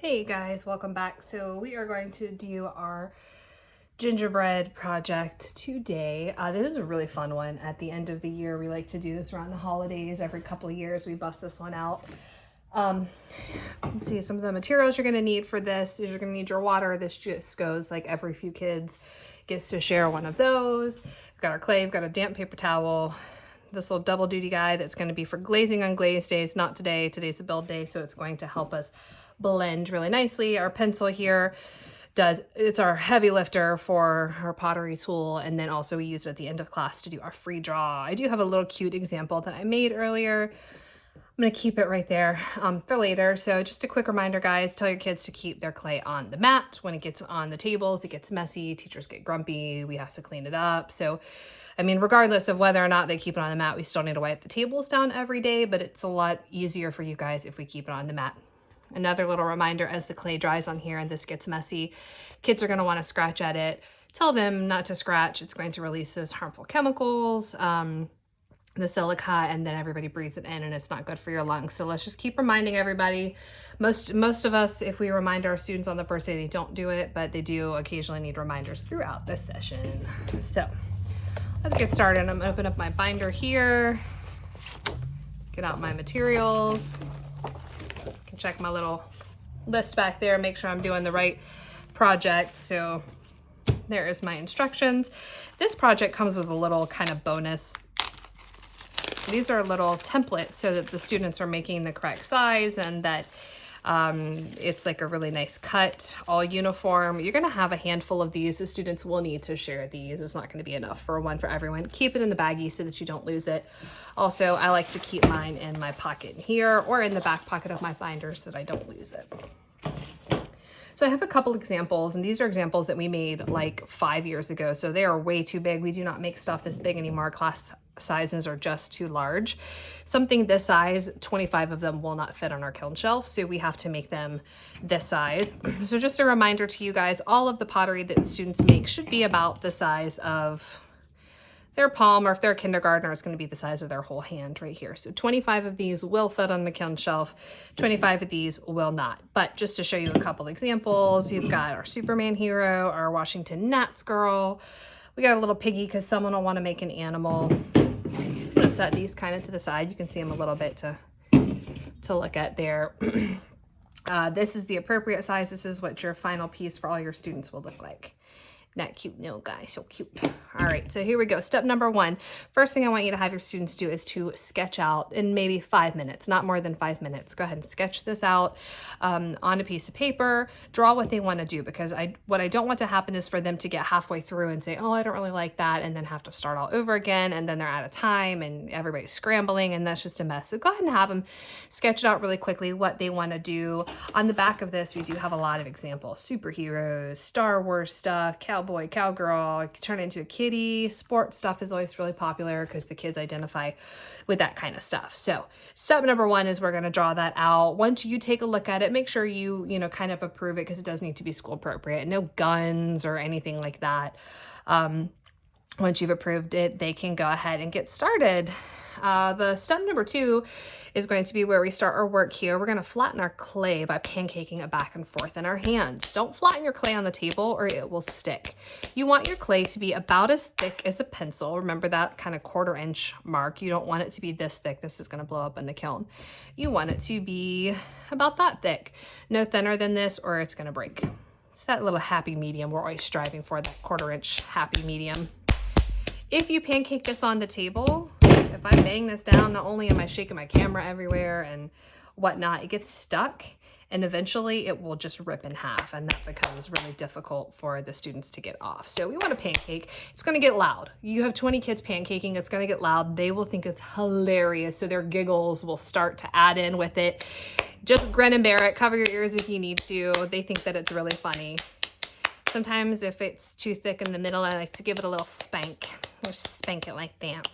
Hey guys, welcome back. So we are going to do our gingerbread project today. This is a really fun one. At the end of the year, we like to do this around the holidays. Every couple of years, we bust this one out. Let's see, some of the materials you're gonna need for this is you're gonna need your water. This just goes like every few kids gets to share one of those. We've got our clay, we've got a damp paper towel, this little double duty guy that's going to be for glazing on glazed days. Not today. Today's a build day, so it's going to help us blend really nicely. Our pencil here it's our heavy lifter for our pottery tool, and then also we use it at the end of class to do our free draw. I do have a little cute example that I made earlier. I'm going to keep it right there for later. So just a quick reminder, guys, tell your kids to keep their clay on the mat. When it gets on the tables, it gets messy. Teachers get grumpy. We have to clean it up. So, I mean, regardless of whether or not they keep it on the mat, we still need to wipe the tables down every day, but it's a lot easier for you guys if we keep it on the mat. Another little reminder, as the clay dries on here and this gets messy, kids are going to want to scratch at it. Tell them not to scratch. It's going to release those harmful chemicals, the silica, and then everybody breathes it in and it's not good for your lungs. So let's just keep reminding everybody. Most of us, if we remind our students on the first day, they don't do it, but they do occasionally need reminders throughout the session. So let's get started. I'm gonna open up my binder here, get out my materials. I can check my little list back there, make sure I'm doing the right project. So there is my instructions. This project comes with a little kind of bonus. These are little templates so that the students are making the correct size and that it's like a really nice cut, all uniform. You're gonna have a handful of these. The students will need to share these. It's not gonna be enough for one for everyone. Keep it in the baggie so that you don't lose it. Also, I like to keep mine in my pocket here or in the back pocket of my binder so that I don't lose it. So I have a couple examples, and these are examples that we made like 5 years ago. So they are way too big. We do not make stuff this big anymore. Class sizes are just too large. Something this size, 25 of them will not fit on our kiln shelf. So we have to make them this size. So just a reminder to you guys, all of the pottery that students make should be about the size of their palm, or if they're a kindergartner, it's going to be the size of their whole hand right here. So 25 of these will fit on the kiln shelf, 25 of these will not. But just to show you a couple examples, we've got our Superman hero, our Washington Nats girl. We got a little piggy because someone will want to make an animal. I'm going to set these kind of to the side. You can see them a little bit to look at there. This is the appropriate size. This is what your final piece for all your students will look like. That cute little guy, so cute. All right, so here we go. Step number one. First thing I want you to have your students do is to sketch out in maybe 5 minutes, not more than 5 minutes. Go ahead and sketch this out on a piece of paper. Draw what they want to do, because what I don't want to happen is for them to get halfway through and say, oh, I don't really like that, and then have to start all over again, and then they're out of time and everybody's scrambling, and that's just a mess. So go ahead and have them sketch it out really quickly what they want to do. On the back of this, we do have a lot of examples. Superheroes, Star Wars stuff, cowboy, cowgirl, turn into a kitty. Sports stuff is always really popular because the kids identify with that kind of stuff. So step number one is we're going to draw that out. Once you take a look at it, make sure you kind of approve it, because it does need to be school appropriate. No guns or anything like that. Once you've approved it, they can go ahead and get started. The step number two is going to be where we start our work here. We're going to flatten our clay by pancaking it back and forth in our hands. Don't flatten your clay on the table or it will stick. You want your clay to be about as thick as a pencil. Remember that kind of 1/4 inch mark. You don't want it to be this thick. This is going to blow up in the kiln. You want it to be about that thick. No thinner than this or it's going to break. It's that little happy medium. We're always striving for, that 1/4 inch happy medium. If you pancake this on the table, if I bang this down, not only am I shaking my camera everywhere and whatnot, it gets stuck and eventually it will just rip in half, and that becomes really difficult for the students to get off. So we want to pancake. It's going to get loud. You have 20 kids pancaking, it's going to get loud. They will think it's hilarious, so their giggles will start to add in with it. Just grin and bear it. Cover your ears if you need to. They think that it's really funny. Sometimes if it's too thick in the middle, I like to give it a little spank. Just spank it like that.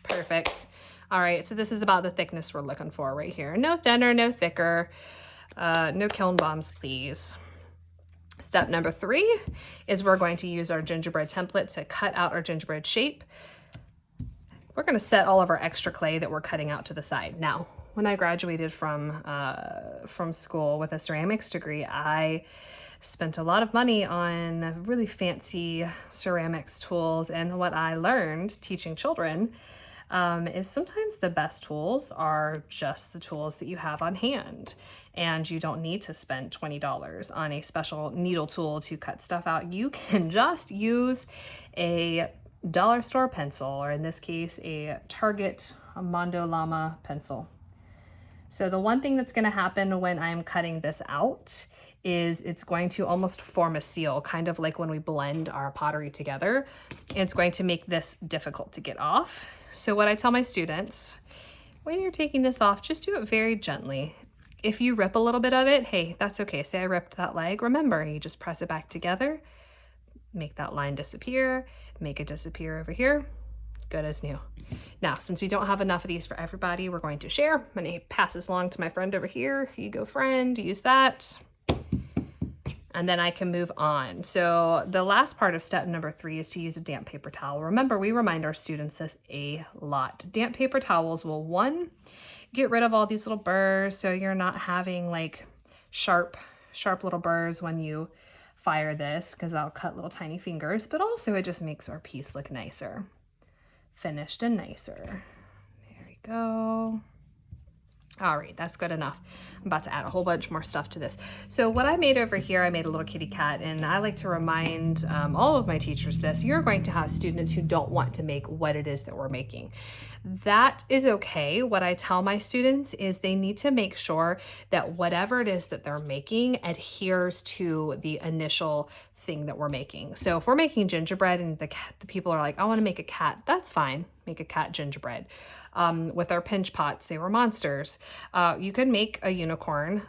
Perfect. All right, so this is about the thickness we're looking for right here. No thinner, no thicker. No kiln bombs, please. Step number 3 is we're going to use our gingerbread template to cut out our gingerbread shape. We're going to set all of our extra clay that we're cutting out to the side. Now, when I graduated from school with a ceramics degree, I spent a lot of money on really fancy ceramics tools. And what I learned teaching children is sometimes the best tools are just the tools that you have on hand. And you don't need to spend $20 on a special needle tool to cut stuff out. You can just use a dollar store pencil, or in this case, a Target Mondo Llama pencil. So the one thing that's going to happen when I'm cutting this out is it's going to almost form a seal, kind of like when we blend our pottery together. It's going to make this difficult to get off. So what I tell my students, when you're taking this off, just do it very gently. If you rip a little bit of it, hey, that's okay. Say I ripped that leg. Remember, you just press it back together, make that line disappear, make it disappear over here. Good as new. Now, since we don't have enough of these for everybody, we're going to share. I'm going to pass this along to my friend over here. Here you go, friend. Use that. And then I can move on. So the last part of step number 3 is to use a damp paper towel. Remember, we remind our students this a lot. Damp paper towels will, 1, get rid of all these little burrs, so you're not having like sharp little burrs when you fire this, because that'll cut little tiny fingers, but also it just makes our piece look nicer. Finished and nicer. There we go. All right, that's good enough. I'm about to add a whole bunch more stuff to this. So what I made over here, I made a little kitty cat, and I like to remind all of my teachers this. You're going to have students who don't want to make what it is that we're making. That is okay. What I tell my students is they need to make sure that whatever it is that they're making adheres to the initial thing that we're making. So if we're making gingerbread and the people are like, I want to make a cat, that's fine. Make a cat gingerbread. With our pinch pots, they were monsters. You could make a unicorn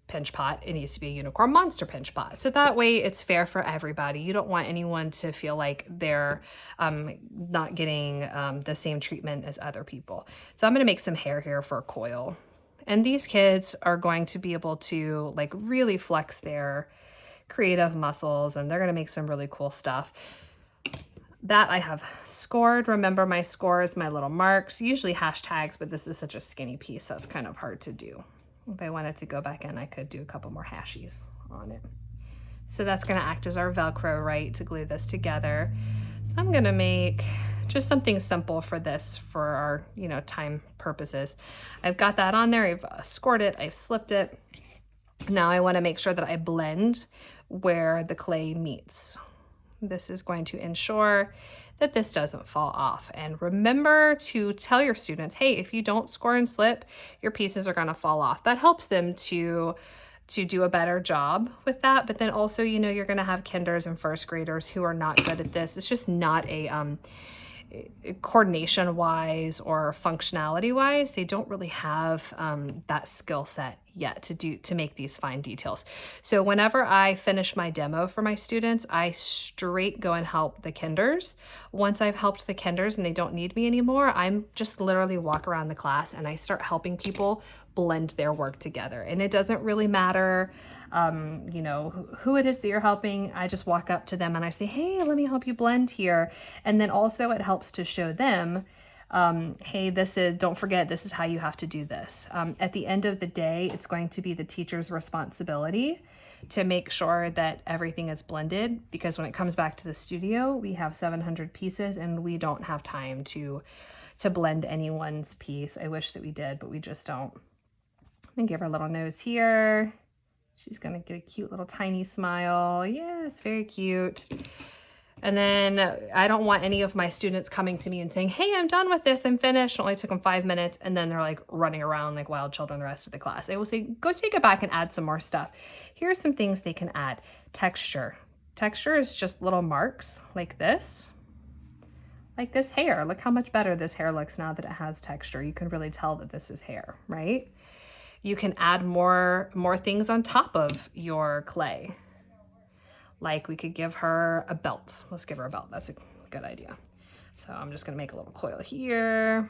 pinch pot. It needs to be a unicorn monster pinch pot. So that way it's fair for everybody. You don't want anyone to feel like they're not getting the same treatment as other people. So I'm going to make some hair here for a coil. And these kids are going to be able to like really flex their creative muscles, and they're going to make some really cool stuff. That I have scored. Remember, my scores, my little marks, usually hashtags, but this is such a skinny piece that's kind of hard to do. If I wanted to go back in, I could do a couple more hashies on it. So that's going to act as our Velcro, right, to glue this together. So I'm going to make just something simple for this, for our, time purposes. I've got that on there. I've scored it. I've slipped it. Now I want to make sure that I blend where the clay meets. This is going to ensure that this doesn't fall off. And remember to tell your students, hey, if you don't score and slip, your pieces are going to fall off. That helps them to do a better job with that. But then also, you're going to have kinders and first graders who are not good at this. It's just not a coordination wise or functionality wise, they don't really have that skill set yet to make these fine details. So whenever I finish my demo for my students, I straight go and help the kinders. Once I've helped the kinders and they don't need me anymore, I'm just literally walk around the class and I start helping people blend their work together. And it doesn't really matter who it is that you're helping. I just walk up to them and I say, hey, let me help you blend here. And then also it helps to show them, hey, don't forget, this is how you have to do this. At the end of the day, it's going to be the teacher's responsibility to make sure that everything is blended, because when it comes back to the studio, we have 700 pieces and we don't have time to blend anyone's piece. I wish that we did, but we just don't. I'm gonna give her a little nose here. She's gonna get a cute little tiny smile. Yes, very cute. And then I don't want any of my students coming to me and saying, hey, I'm done with this, I'm finished. It only took them 5 minutes. And then they're like running around like wild children the rest of the class. I will say, go take it back and add some more stuff. Here are some things they can add. Texture. Texture is just little marks like this. Like this hair. Look how much better this hair looks now that it has texture. You can really tell that this is hair, right? You can add more things on top of your clay. Like we could give her a belt. Let's give her a belt. That's a good idea. So I'm just gonna make a little coil here.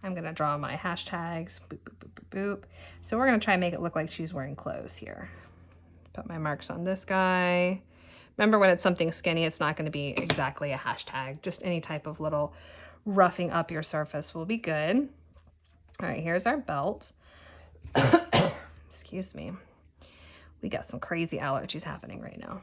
I'm gonna draw my hashtags, boop, boop, boop, boop, boop. So we're gonna try and make it look like she's wearing clothes here. Put my marks on this guy. Remember, when it's something skinny, it's not gonna be exactly a hashtag. Just any type of little roughing up your surface will be good. All right, here's our belt. Excuse me. We got some crazy allergies happening right now.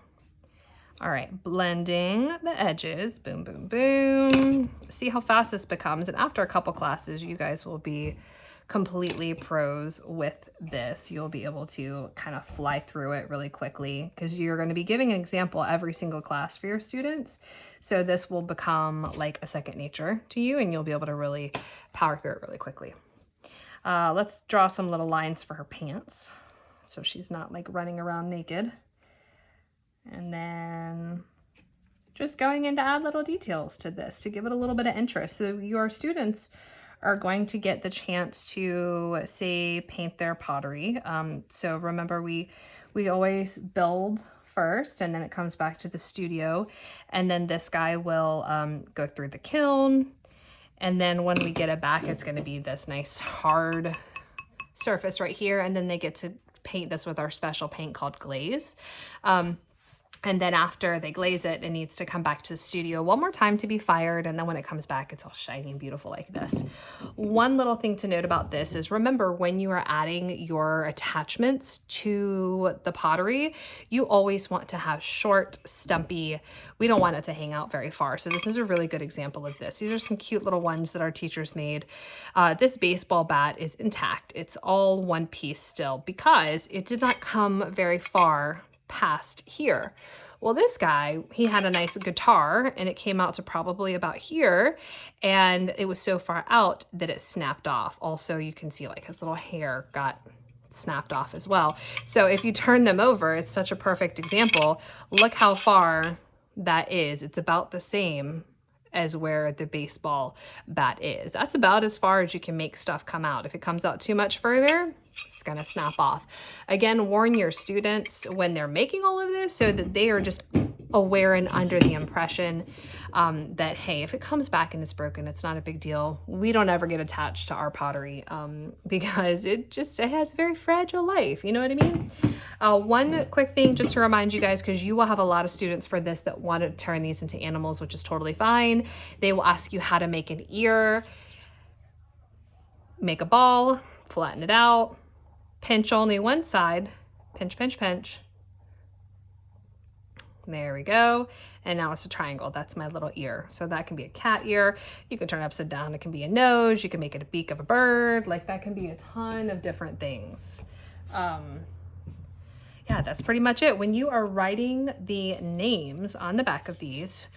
All right, blending the edges, boom, boom, boom. See how fast this becomes. And after a couple classes, you guys will be completely pros with this. You'll be able to kind of fly through it really quickly because you're going to be giving an example every single class for your students. So this will become like a second nature to you, and you'll be able to really power through it really quickly. Let's draw some little lines for her pants so she's not like running around naked. And then just going in to add little details to this to give it a little bit of interest. So your students are going to get the chance to, say, paint their pottery. So remember, we always build first, and then it comes back to the studio. And then this guy will go through the kiln. And then when we get it back, it's going to be this nice hard surface right here. And then they get to paint this with our special paint called glaze. And then after they glaze it, it needs to come back to the studio one more time to be fired. And then when it comes back, it's all shiny and beautiful like this. One little thing to note about this is, remember, when you are adding your attachments to the pottery, you always want to have short, stumpy. We don't want it to hang out very far. So this is a really good example of this. These are some cute little ones that our teachers made. This baseball bat is intact. It's all one piece still because it did not come very far past here. Well, this guy, he had a nice guitar and it came out to probably about here, and it was so far out that it snapped off. Also, you can see like his little hair got snapped off as well. So if you turn them over, it's such a perfect example. Look how far that is. It's about the same as where the baseball bat is. That's about as far as you can make stuff come out. If it comes out too much further, it's gonna snap off. Again, warn your students when they're making all of this so that they are just aware and under the impression that, hey, if it comes back and it's broken, it's not a big deal. We don't ever get attached to our pottery because it has a very fragile life. You know what I mean? One quick thing just to remind you guys, because you will have a lot of students for this that want to turn these into animals, which is totally fine. They will ask you how to make an ear, make a ball, flatten it out, pinch only one side, pinch, pinch, pinch. There we go. And now it's a triangle. That's my little ear. So that can be a cat ear. You can turn it upside down. It can be a nose. You can make it a beak of a bird. Like that can be a ton of different things. Yeah, that's pretty much it. When you are writing the names on the back of these,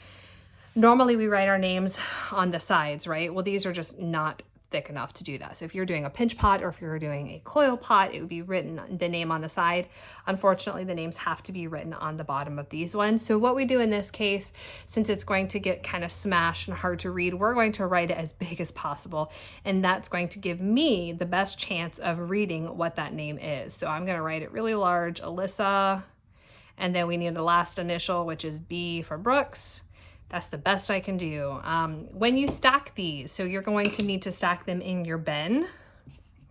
normally we write our names on the sides, right? Well, these are just not thick enough to do that. So if you're doing a pinch pot or if you're doing a coil pot, it would be written the name on the side. Unfortunately, the names have to be written on the bottom of these ones. So what we do in this case, since it's going to get kind of smashed and hard to read, we're going to write it as big as possible. And that's going to give me the best chance of reading what that name is. So I'm going to write it really large, Alyssa. And then we need the last initial, which is B for Brooks. That's the best I can do. When you stack these, so you're going to need to stack them in your bin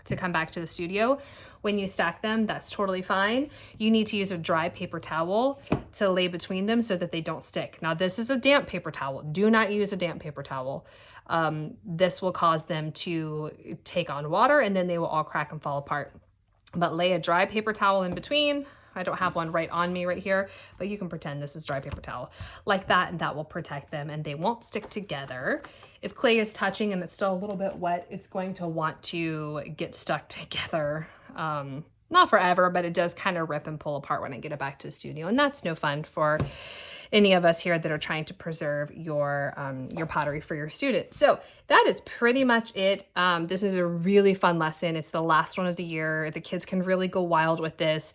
to come back to the studio. When you stack them, that's totally fine. You need to use a dry paper towel to lay between them so that they don't stick. Now, this is a damp paper towel. Do not use a damp paper towel. This will cause them to take on water and then they will all crack and fall apart. But lay a dry paper towel in between. I don't have one right on me right here, but you can pretend this is dry paper towel like that, and that will protect them and they won't stick together. If clay is touching and it's still a little bit wet, it's going to want to get stuck together. Not forever, but it does kind of rip and pull apart when I get it back to the studio, and that's no fun for any of us here that are trying to preserve your pottery for your students. So that is pretty much it. This is a really fun lesson. It's the last one of the year. The kids can really go wild with this.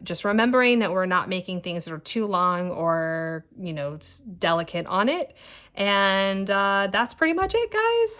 Just remembering that we're not making things that are too long or, delicate on it. And that's pretty much it, guys.